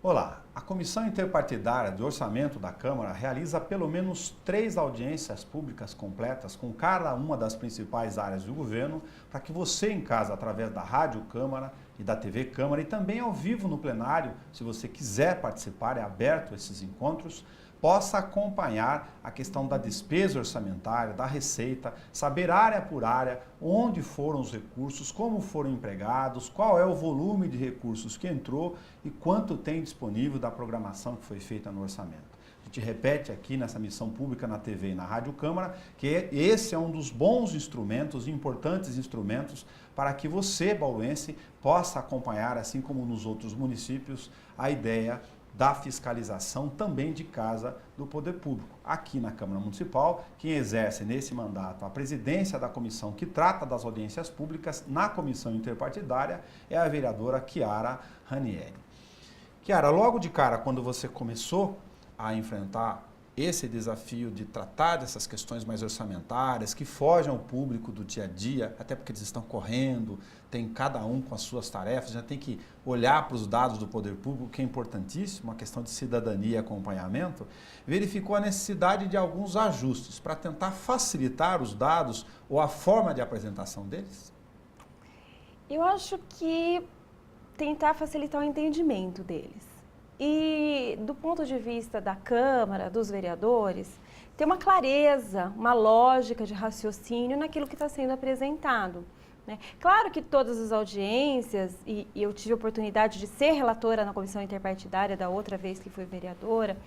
Olá, a Comissão Interpartidária de Orçamento da Câmara realiza pelo menos 3 audiências públicas completas com cada uma das principais áreas do governo, para que você em casa, através da Rádio Câmara e da TV Câmara, e também ao vivo no plenário, se você quiser participar, é aberto esses encontros, possa acompanhar a questão da despesa orçamentária, da receita, saber área por área, onde foram os recursos, como foram empregados, qual é o volume de recursos que entrou e quanto tem disponível da programação que foi feita no orçamento. A gente repete aqui nessa missão pública na TV e na Rádio Câmara que esse é um dos bons instrumentos, importantes instrumentos, para que você, bauruense, possa acompanhar, assim como nos outros municípios, a ideia da fiscalização também de casa do poder público. Aqui na Câmara Municipal, quem exerce nesse mandato a presidência da comissão que trata das audiências públicas na comissão interpartidária é a vereadora Chiara Ranieri. Chiara, logo de cara, quando você começou a enfrentar esse desafio de tratar dessas questões mais orçamentárias, que fogem ao público do dia a dia, até porque eles estão correndo, tem cada um com as suas tarefas, já tem que olhar para os dados do poder público, que é importantíssimo, uma questão de cidadania e acompanhamento, verificou a necessidade de alguns ajustes para tentar facilitar os dados ou a forma de apresentação deles? Eu acho que tentar facilitar o entendimento deles. E do ponto de vista da Câmara, dos vereadores, ter uma clareza, uma lógica de raciocínio naquilo que está sendo apresentado, né? Claro que todas as audiências, e eu tive a oportunidade de ser relatora na comissão interpartidária da outra vez que fui vereadora,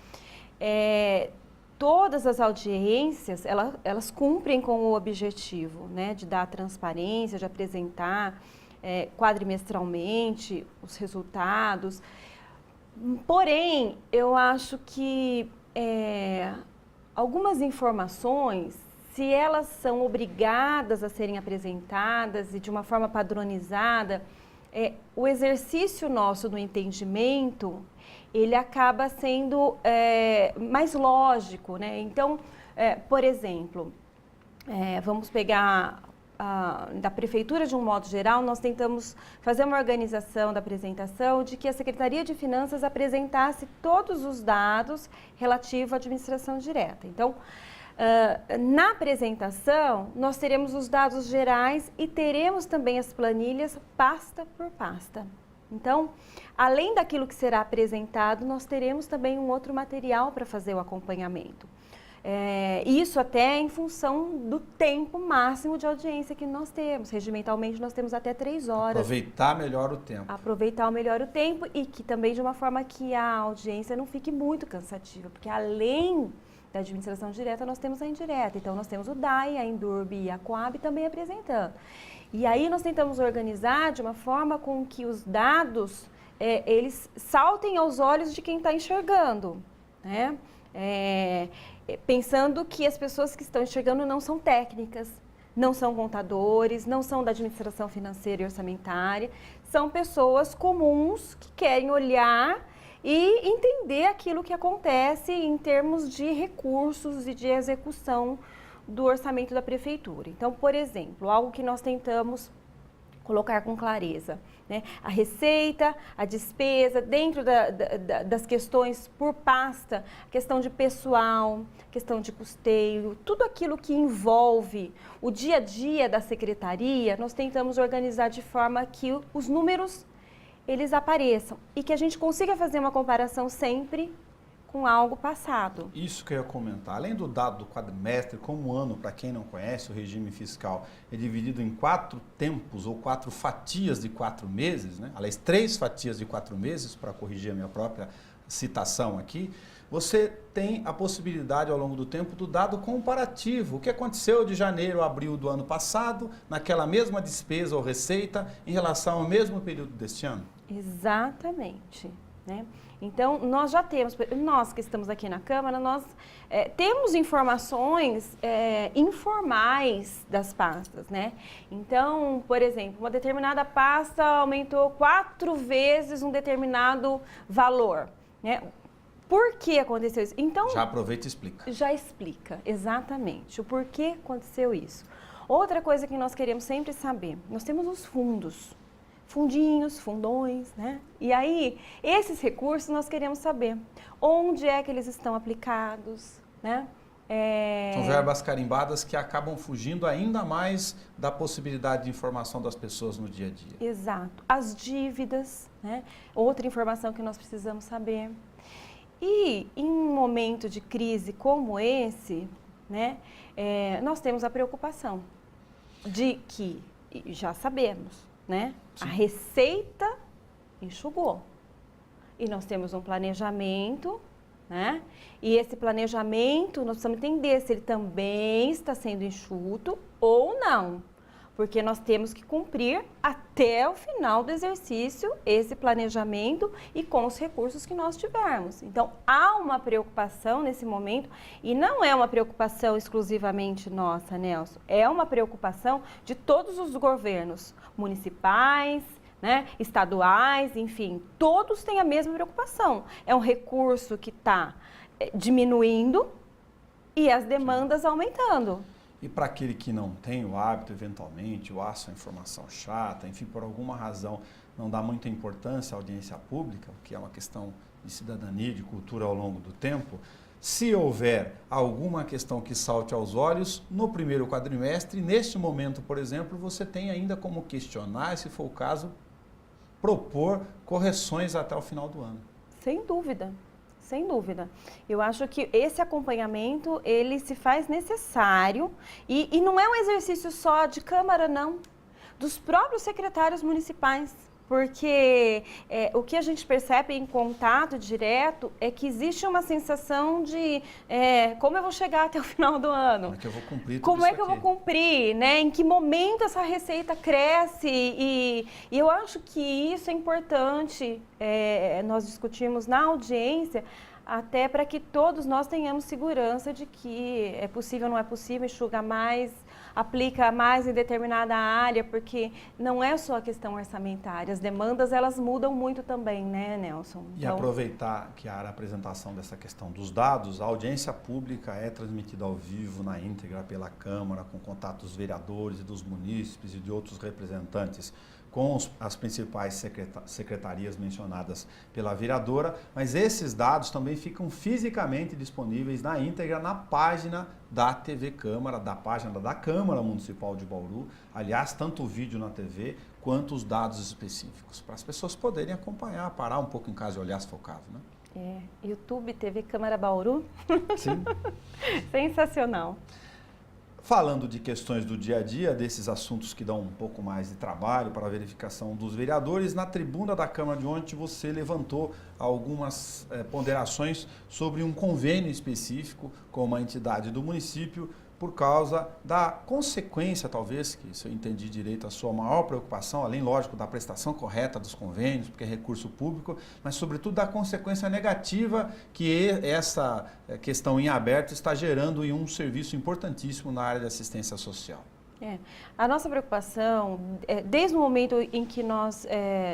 todas as audiências, elas cumprem com o objetivo, né, de dar transparência, de apresentar quadrimestralmente os resultados. Porém, eu acho que algumas informações, se elas são obrigadas a serem apresentadas e de uma forma padronizada, o exercício nosso do entendimento, ele acaba sendo mais lógico, né? Então, por exemplo, vamos pegar da Prefeitura de um modo geral, nós tentamos fazer uma organização da apresentação de que a Secretaria de Finanças apresentasse todos os dados relativos à administração direta. Então, na apresentação, nós teremos os dados gerais e teremos também as planilhas pasta por pasta. Então, além daquilo que será apresentado, nós teremos também um outro material para fazer o acompanhamento. Isso até em função do tempo máximo de audiência que nós temos. Regimentalmente, nós temos até 3 horas. Aproveitar melhor o tempo. Aproveitar melhor o tempo e que também de uma forma que a audiência não fique muito cansativa, porque além da administração direta, nós temos a indireta. Então, nós temos o DAI, a Endurb e a Coab também apresentando. E aí, nós tentamos organizar de uma forma com que os dados, eles saltem aos olhos de quem está enxergando, né? Pensando que as pessoas que estão enxergando não são técnicas, não são contadores, não são da administração financeira e orçamentária, são pessoas comuns que querem olhar e entender aquilo que acontece em termos de recursos e de execução do orçamento da Prefeitura. Então, por exemplo, algo que nós tentamos colocar com clareza, né? A receita, a despesa, dentro das questões por pasta, questão de pessoal, questão de custeio, tudo aquilo que envolve o dia a dia da secretaria, nós tentamos organizar de forma que os números eles apareçam e que a gente consiga fazer uma comparação sempre com algo passado. Isso que eu ia comentar. Além do dado do quadrimestre, como ano, para quem não conhece, o regime fiscal é dividido em 4 tempos ou 4 fatias de 4 meses, né? Aliás, 3 fatias de 4 meses, para corrigir a minha própria citação aqui. Você tem a possibilidade ao longo do tempo do dado comparativo. O que aconteceu de janeiro a abril do ano passado, naquela mesma despesa ou receita, em relação ao mesmo período deste ano? Exatamente, né? Então, nós já temos, nós que estamos aqui na Câmara, nós temos informações informais das pastas, né? Então, por exemplo, uma determinada pasta aumentou 4 vezes um determinado valor, né? Por que aconteceu isso? Então, já aproveita e explica. Já explica, exatamente, o porquê aconteceu isso. Outra coisa que nós queremos sempre saber, nós temos os fundos fundinhos, fundões, né? E aí, esses recursos nós queremos saber onde é que eles estão aplicados, né? São verbas carimbadas que acabam fugindo ainda mais da possibilidade de informação das pessoas no dia a dia. Exato. As dívidas, né? Outra informação que nós precisamos saber. E em um momento de crise como esse, né? Nós temos a preocupação de que, já sabemos, né? Sim. A receita enxugou. E nós temos um planejamento, né? E esse planejamento, nós precisamos entender se ele também está sendo enxuto ou não. Porque nós temos que cumprir até o final do exercício esse planejamento e com os recursos que nós tivermos. Então, há uma preocupação nesse momento e não é uma preocupação exclusivamente nossa, Nelson. É uma preocupação de todos os governos municipais, né, estaduais, enfim, todos têm a mesma preocupação. É um recurso que está diminuindo e as demandas aumentando. E para aquele que não tem o hábito, eventualmente, ou acha a informação chata, enfim, por alguma razão não dá muita importância à audiência pública, que é uma questão de cidadania, de cultura ao longo do tempo, se houver alguma questão que salte aos olhos, no primeiro quadrimestre, neste momento, por exemplo, você tem ainda como questionar, se for o caso, propor correções até o final do ano. Sem dúvida. Sem dúvida. Eu acho que esse acompanhamento, ele se faz necessário e não é um exercício só de Câmara, não, dos próprios secretários municipais, porque o que a gente percebe em contato direto é que existe uma sensação de como eu vou chegar até o final do ano? Como é que eu vou cumprir tudo Como é que isso eu vou cumprir, né? Em que momento essa receita cresce? E eu acho que isso é importante, nós discutimos na audiência, até para que todos nós tenhamos segurança de que é possível, não é possível, enxuga mais, aplica mais em determinada área, porque não é só a questão orçamentária, as demandas elas mudam muito também, né, Nelson? E aproveitar que a apresentação dessa questão dos dados, a audiência pública é transmitida ao vivo, na íntegra, pela Câmara, com contato dos vereadores e dos munícipes e de outros representantes, com as principais secretarias mencionadas pela vereadora, mas esses dados também ficam fisicamente disponíveis na íntegra na página da TV Câmara, da página da Câmara Municipal de Bauru. Aliás, tanto o vídeo na TV quanto os dados específicos, para as pessoas poderem acompanhar, parar um pouco em casa e olhar se for o caso, né? YouTube, TV Câmara Bauru. Sim. Sensacional. Falando de questões do dia a dia, desses assuntos que dão um pouco mais de trabalho para a verificação dos vereadores, na tribuna da Câmara de ontem você levantou algumas ponderações sobre um convênio específico com uma entidade do município por causa da consequência, talvez, que se eu entendi direito, a sua maior preocupação, além, lógico, da prestação correta dos convênios, porque é recurso público, mas, sobretudo, da consequência negativa que essa questão em aberto está gerando em um serviço importantíssimo na área de assistência social. A nossa preocupação, desde o momento em que nós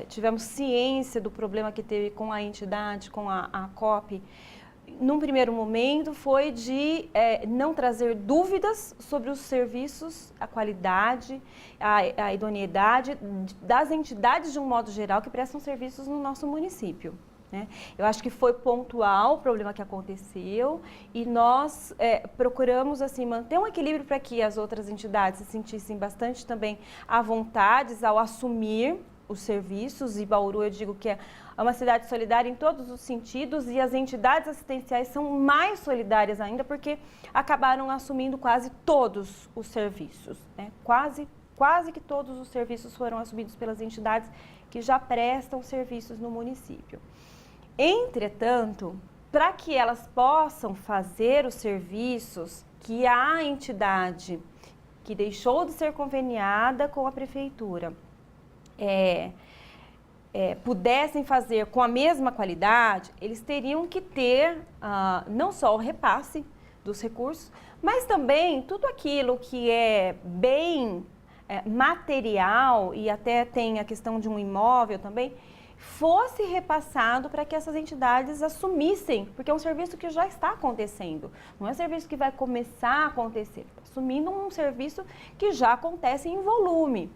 tivemos ciência do problema que teve com a entidade, com a COP, num primeiro momento foi de não trazer dúvidas sobre os serviços, a qualidade, a idoneidade das entidades de um modo geral que prestam serviços no nosso município, né? Eu acho que foi pontual o problema que aconteceu e nós procuramos assim, manter um equilíbrio para que as outras entidades se sentissem bastante também à vontade ao assumir os serviços, e Bauru eu digo que é uma cidade solidária em todos os sentidos e as entidades assistenciais são mais solidárias ainda porque acabaram assumindo quase todos os serviços, né? Quase que todos os serviços foram assumidos pelas entidades que já prestam serviços no município. Entretanto, para que elas possam fazer os serviços que a entidade que deixou de ser conveniada com a prefeitura pudessem fazer com a mesma qualidade, eles teriam que ter não só o repasse dos recursos, mas também tudo aquilo que é bem material e até tem a questão de um imóvel também, fosse repassado para que essas entidades assumissem, porque é um serviço que já está acontecendo, não é um serviço que vai começar a acontecer, está assumindo um serviço que já acontece em volume.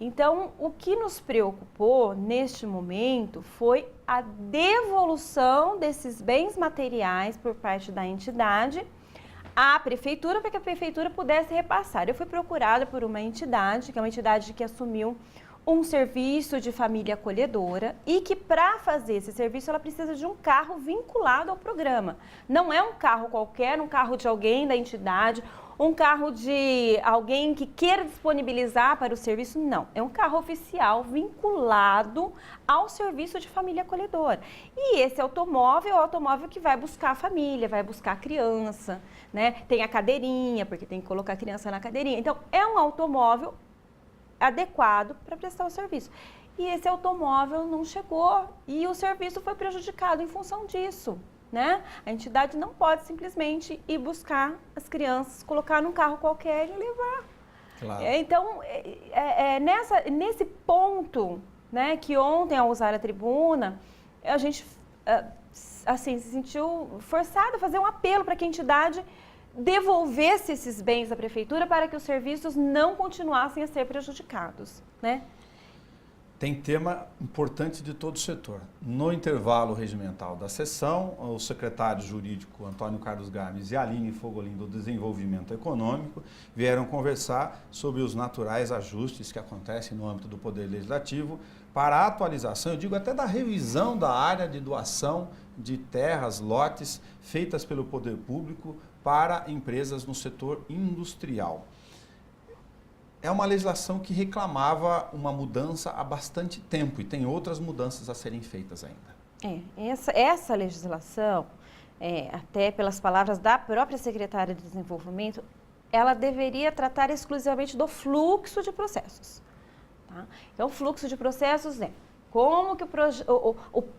Então, o que nos preocupou neste momento foi a devolução desses bens materiais por parte da entidade à prefeitura, para que a prefeitura pudesse repassar. Eu fui procurada por uma entidade, que é uma entidade que assumiu um serviço de família acolhedora e que, para fazer esse serviço, ela precisa de um carro vinculado ao programa. Não é um carro qualquer, um carro de alguém da entidade, um carro de alguém que queira disponibilizar para o serviço, não. É um carro oficial vinculado ao serviço de família acolhedora. E esse automóvel é o automóvel que vai buscar a família, vai buscar a criança, né? Tem a cadeirinha, porque tem que colocar a criança na cadeirinha. Então, é um automóvel adequado para prestar o serviço. E esse automóvel não chegou e o serviço foi prejudicado em função disso, né? A entidade não pode simplesmente ir buscar as crianças, colocar num carro qualquer e levar. Claro. Então, nesse ponto, né, que ontem, ao usar a tribuna, a gente assim, se sentiu forçada a fazer um apelo para que a entidade devolvesse esses bens à prefeitura para que os serviços não continuassem a ser prejudicados, né? Tem tema importante de todo o setor. No intervalo regimental da sessão, o secretário jurídico Antônio Carlos Games e a Aline Fogolin do Desenvolvimento Econômico vieram conversar sobre os naturais ajustes que acontecem no âmbito do Poder Legislativo para a atualização, eu digo até da revisão da área de doação de terras, lotes, feitas pelo Poder Público para empresas no setor industrial. É uma legislação que reclamava uma mudança há bastante tempo e tem outras mudanças a serem feitas ainda. Essa legislação, até pelas palavras da própria secretária de Desenvolvimento, ela deveria tratar exclusivamente do fluxo de processos. Tá? Então, o fluxo de processos é como que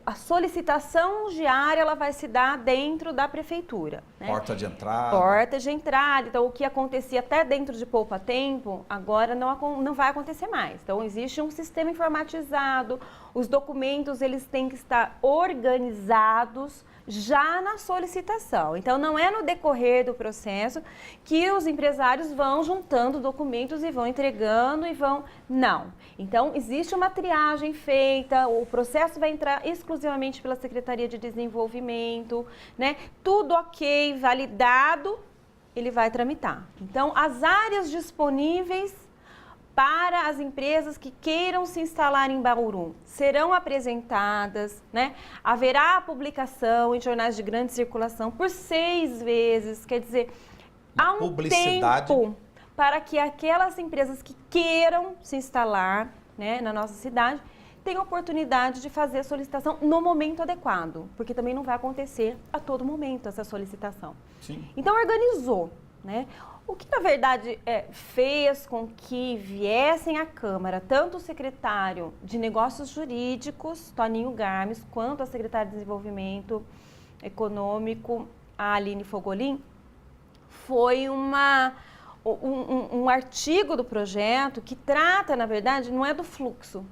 a solicitação diária ela vai se dar dentro da prefeitura. Né? Porta de entrada. Porta de entrada. Então, o que acontecia até dentro de poupa-tempo, agora não vai acontecer mais. Então, existe um sistema informatizado, os documentos eles têm que estar organizados já na solicitação. Então, não é no decorrer do processo que os empresários vão juntando documentos e vão entregando e vão... Não. Então, existe uma triagem feita, o processo vai entrar exclusivamente pela Secretaria de Desenvolvimento, né? Tudo ok, validado, ele vai tramitar. Então, as áreas disponíveis para as empresas que queiram se instalar em Bauru serão apresentadas, né? Haverá publicação em jornais de grande circulação por 6 vezes, quer dizer, há um tempo para que aquelas empresas que queiram se instalar, né, na nossa cidade tenham oportunidade de fazer a solicitação no momento adequado, porque também não vai acontecer a todo momento essa solicitação. Sim. Então, organizou, né? O que, na verdade, fez com que viessem à Câmara tanto o secretário de Negócios Jurídicos, Toninho Games, quanto a secretária de Desenvolvimento Econômico, a Aline Fogolin, foi um artigo do projeto que trata, na verdade, não é do fluxo,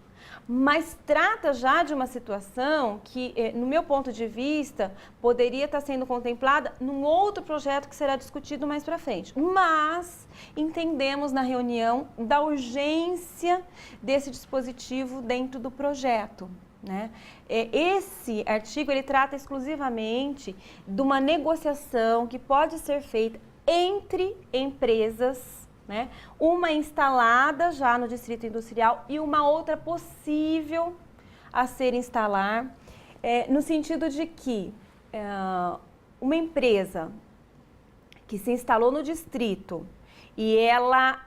mas trata já de uma situação que, no meu ponto de vista, poderia estar sendo contemplada num outro projeto que será discutido mais para frente. Mas entendemos na reunião da urgência desse dispositivo dentro do projeto. Né? Esse artigo ele trata exclusivamente de uma negociação que pode ser feita entre empresas, né? Uma instalada já no Distrito Industrial e uma outra possível a ser instalar, no sentido de que uma empresa que se instalou no distrito e ela,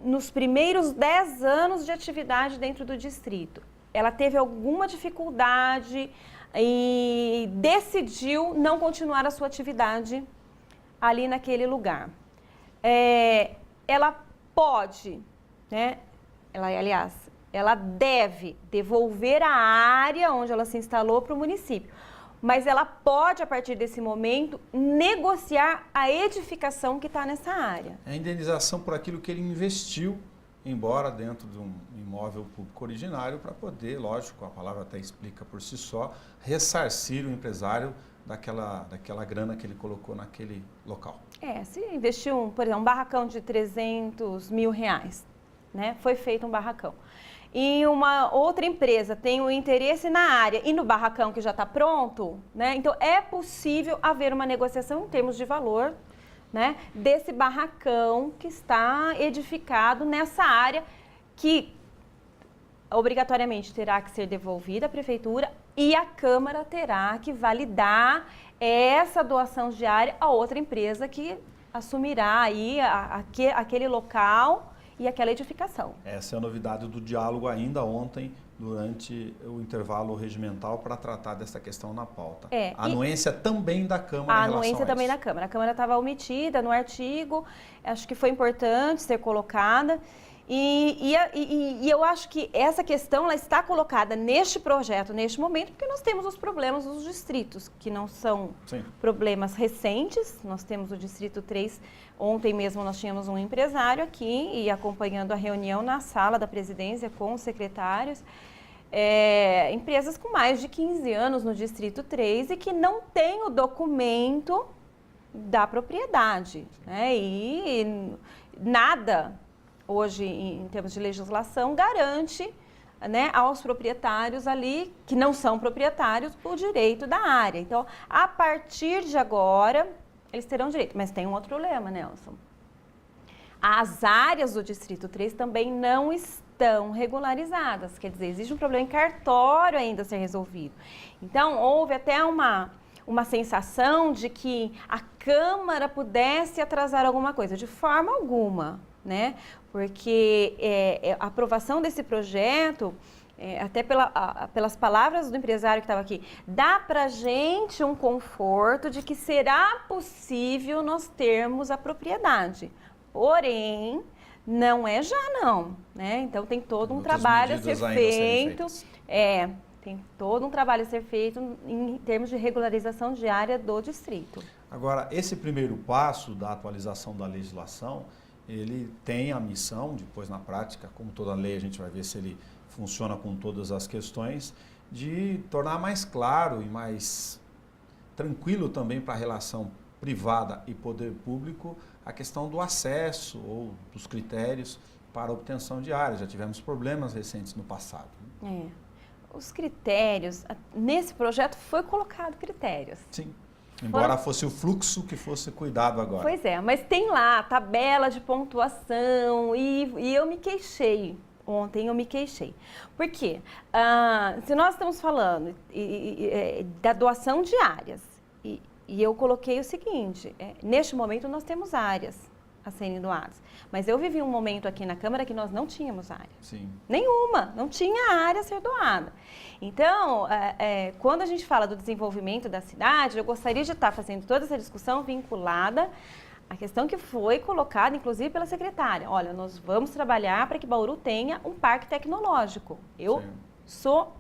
nos primeiros 10 anos de atividade dentro do distrito, ela teve alguma dificuldade e decidiu não continuar a sua atividade ali naquele lugar. Ela pode, né? Ela deve devolver a área onde ela se instalou para o município. Mas ela pode, a partir desse momento, negociar a edificação que está nessa área. É a indenização por aquilo que ele investiu, embora dentro de um imóvel público originário, para poder, lógico, a palavra até explica por si só, ressarcir o empresário daquela grana que ele colocou naquele local. Se investiu, por exemplo, um barracão de R$300 mil, né? Foi feito um barracão. E uma outra empresa tem o interesse na área e no barracão que já está pronto, né? Então é possível haver uma negociação em termos de valor, né, desse barracão que está edificado nessa área que obrigatoriamente terá que ser devolvida à prefeitura e a Câmara terá que validar essa doação de área a outra empresa que assumirá aí aquele local e aquela edificação. Essa é a novidade do diálogo ainda ontem, durante o intervalo regimental, para tratar dessa questão na pauta. A anuência também da Câmara em relação a isso. A anuência também da Câmara. A Câmara estava omitida no artigo, acho que foi importante ser colocada. E eu acho que essa questão ela está colocada neste projeto, neste momento, porque nós temos os problemas dos distritos, que não são problemas recentes. Nós temos o Distrito 3, ontem mesmo nós tínhamos um empresário aqui e acompanhando a reunião na sala da presidência com os secretários, empresas com mais de 15 anos no Distrito 3 e que não têm o documento da propriedade, né? E nada hoje, em termos de legislação, garante, né, aos proprietários ali, que não são proprietários, o direito da área. Então, a partir de agora, eles terão direito. Mas tem um outro problema, Nelson. As áreas do Distrito 3 também não estão regularizadas. Quer dizer, existe um problema em cartório ainda a ser resolvido. Então, houve até uma sensação de que a Câmara pudesse atrasar alguma coisa. De forma alguma, né? Porque a aprovação desse projeto, até pelas palavras do empresário que estava aqui, dá para a gente um conforto de que será possível nós termos a propriedade. Porém, não é já não, né? Então tem todo um trabalho a ser feito. Tem todo um trabalho a ser feito em termos de regularização de área do distrito. Agora, esse primeiro passo da atualização da legislação, ele tem a missão, depois na prática, como toda lei, a gente vai ver se ele funciona com todas as questões, de tornar mais claro e mais tranquilo também para a relação privada e poder público a questão do acesso ou dos critérios para a obtenção de áreas. Já tivemos problemas recentes no passado. Os critérios, nesse projeto foi colocado critérios. Sim. Embora fosse o fluxo que fosse cuidado agora. Pois é, mas tem lá a tabela de pontuação e eu me queixei. Ontem eu me queixei. Por quê? Se nós estamos falando da doação de áreas, e eu coloquei o seguinte, neste momento nós temos áreas a serem doadas, mas eu vivi um momento aqui na Câmara que nós não tínhamos área. Sim. Nenhuma, não tinha área a ser doada. Então, quando a gente fala do desenvolvimento da cidade, eu gostaria de estar fazendo toda essa discussão vinculada à questão que foi colocada, inclusive, pela secretária. Olha, nós vamos trabalhar para que Bauru tenha um parque tecnológico. Eu sou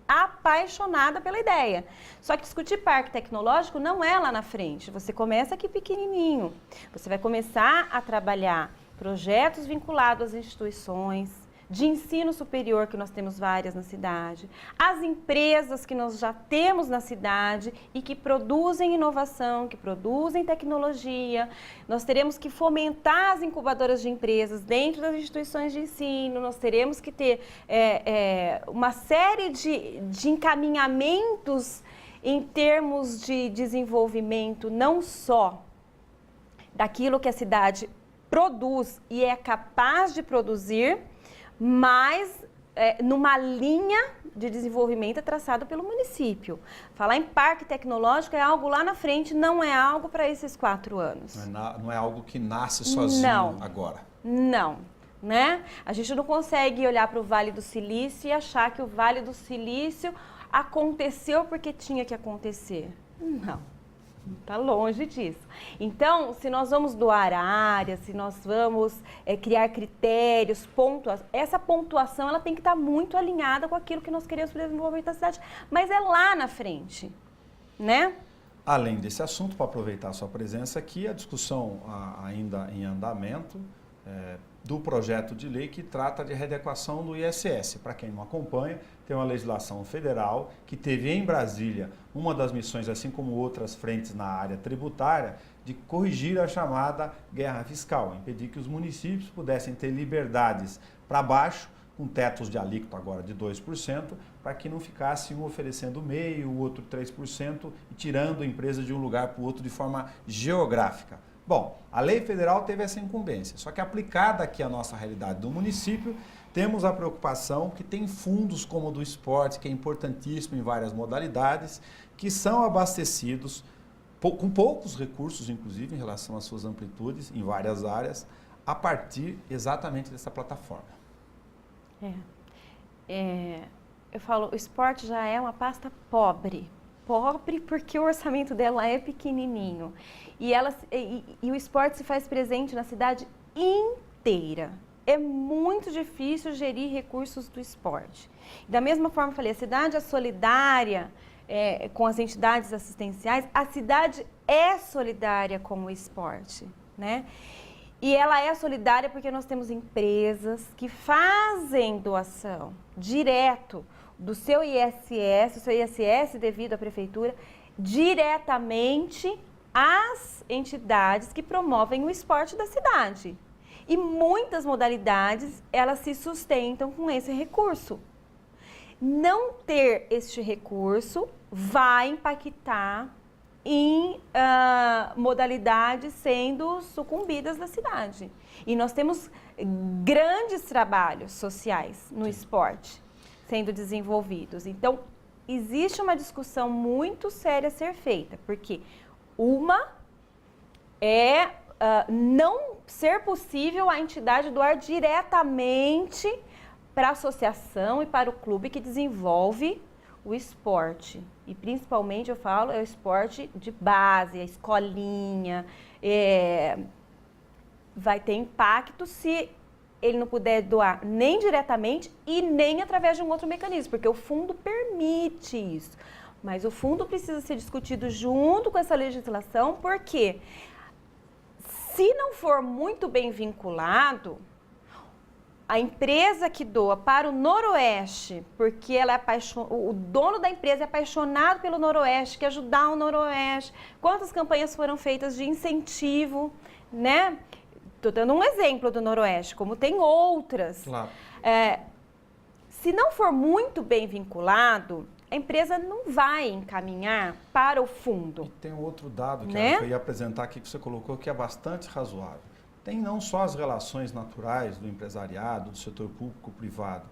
apaixonada pela ideia. Só que discutir parque tecnológico não é lá na frente. Você começa aqui pequenininho. Você vai começar a trabalhar projetos vinculados às instituições de ensino superior, que nós temos várias na cidade, as empresas que nós já temos na cidade e que produzem inovação, que produzem tecnologia. Nós teremos que fomentar as incubadoras de empresas dentro das instituições de ensino, nós teremos que ter uma série de encaminhamentos em termos de desenvolvimento, não só daquilo que a cidade produz e é capaz de produzir, mas numa linha de desenvolvimento traçada pelo município. Falar em parque tecnológico é algo lá na frente, não é algo para esses 4 anos. Não é algo que nasce sozinho agora. Não, né? A gente não consegue olhar para o Vale do Silício e achar que o Vale do Silício aconteceu porque tinha que acontecer. Não. Está longe disso. Então, se nós vamos doar áreas, se nós vamos criar critérios, essa pontuação ela tem que estar muito alinhada com aquilo que nós queremos para o desenvolvimento da cidade, mas é lá na frente, né? Além desse assunto, para aproveitar a sua presença aqui, a discussão ainda em andamento do projeto de lei que trata de readequação do ISS. Para quem não acompanha, tem uma legislação federal que teve em Brasília uma das missões, assim como outras frentes na área tributária, de corrigir a chamada guerra fiscal, impedir que os municípios pudessem ter liberdades para baixo, com tetos de alíquota agora de 2%, para que não ficasse um oferecendo meio, o outro 3%, e tirando a empresa de um lugar para o outro de forma geográfica. Bom, a lei federal teve essa incumbência, só que aplicada aqui à nossa realidade do município, temos a preocupação que tem fundos como o do esporte, que é importantíssimo em várias modalidades, que são abastecidos com poucos recursos, inclusive, em relação às suas amplitudes, em várias áreas, a partir exatamente dessa plataforma. Eu falo, o esporte já é uma pasta pobre. Pobre porque o orçamento dela é pequenininho. E o esporte se faz presente na cidade inteira. É muito difícil gerir recursos do esporte. Da mesma forma, eu falei, a cidade é solidária com as entidades assistenciais, a cidade é solidária com o esporte, né? E ela é solidária porque nós temos empresas que fazem doação direto do seu ISS, o seu ISS devido à prefeitura, diretamente às entidades que promovem o esporte da cidade. E muitas modalidades, elas se sustentam com esse recurso. Não ter este recurso vai impactar em modalidades sendo sucumbidas da cidade. E nós temos grandes trabalhos sociais no esporte sendo desenvolvidos. Então, existe uma discussão muito séria a ser feita, porque uma é não ser possível a entidade doar diretamente para a associação e para o clube que desenvolve o esporte. E principalmente, eu falo, é o esporte de base, a escolinha. Vai ter impacto se ele não puder doar nem diretamente e nem através de um outro mecanismo, porque o fundo permite isso. Mas o fundo precisa ser discutido junto com essa legislação, porque se não for muito bem vinculado, a empresa que doa para o Noroeste, porque ela é o dono da empresa é apaixonado pelo Noroeste, quer ajudar o Noroeste. Quantas campanhas foram feitas de incentivo, né? Estou dando um exemplo do Noroeste, como tem outras. Claro. Se não for muito bem vinculado, a empresa não vai encaminhar para o fundo. E tem outro dado que, né? eu ia apresentar aqui que você colocou, que é bastante razoável. Tem não só as relações naturais do empresariado, do setor público-privado,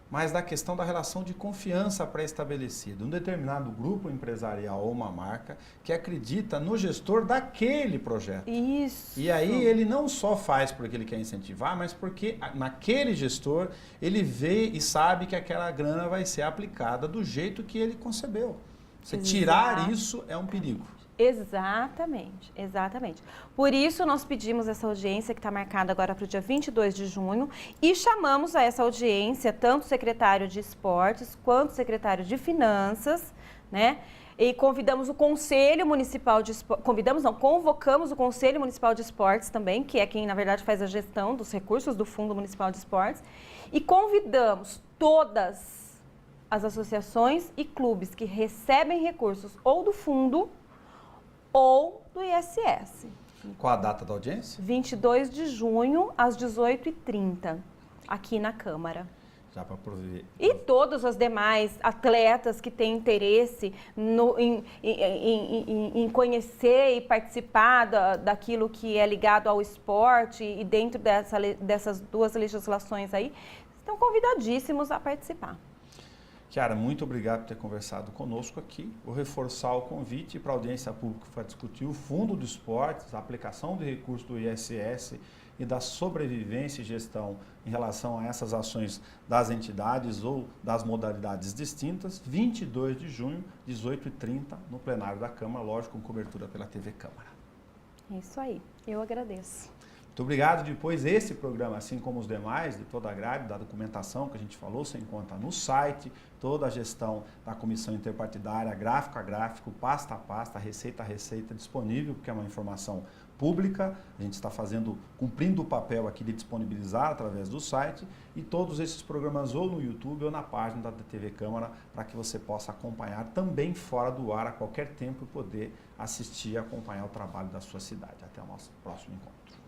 mas da questão da relação de confiança pré-estabelecida. Um determinado grupo empresarial ou uma marca que acredita no gestor daquele projeto. Isso. E aí ele não só faz porque ele quer incentivar, mas porque naquele gestor ele vê e sabe que aquela grana vai ser aplicada do jeito que ele concebeu. Você tirar isso é um perigo. Exatamente, exatamente. Por isso nós pedimos essa audiência que está marcada agora para o dia 22 de junho e chamamos a essa audiência tanto o secretário de Esportes quanto o secretário de Finanças, né? E convidamos o Conselho Municipal de Esportes, convocamos o Conselho Municipal de Esportes também, que é quem na verdade faz a gestão dos recursos do Fundo Municipal de Esportes, e convidamos todas as associações e clubes que recebem recursos ou do fundo ou do ISS. Qual a data da audiência? 22 de junho, às 18h30, aqui na Câmara. Já para prover. E todos os demais atletas que têm interesse em conhecer e participar daquilo que é ligado ao esporte e dentro dessas duas legislações aí, estão convidadíssimos a participar. Chiara, muito obrigado por ter conversado conosco aqui. Vou reforçar o convite para a audiência pública para discutir o Fundo do Esportes, a aplicação de recursos do ISS e da sobrevivência e gestão em relação a essas ações das entidades ou das modalidades distintas, 22 de junho, 18h30, no plenário da Câmara, lógico, com cobertura pela TV Câmara. Isso aí, eu agradeço. Muito obrigado. Depois, esse programa, assim como os demais, de toda a grade, da documentação que a gente falou, você encontra no site, toda a gestão da comissão interpartidária, gráfico a gráfico, pasta a pasta, receita a receita, disponível, porque é uma informação pública. A gente está cumprindo o papel aqui de disponibilizar através do site, e todos esses programas ou no YouTube ou na página da TV Câmara, para que você possa acompanhar também fora do ar a qualquer tempo e poder assistir e acompanhar o trabalho da sua cidade. Até o nosso próximo encontro.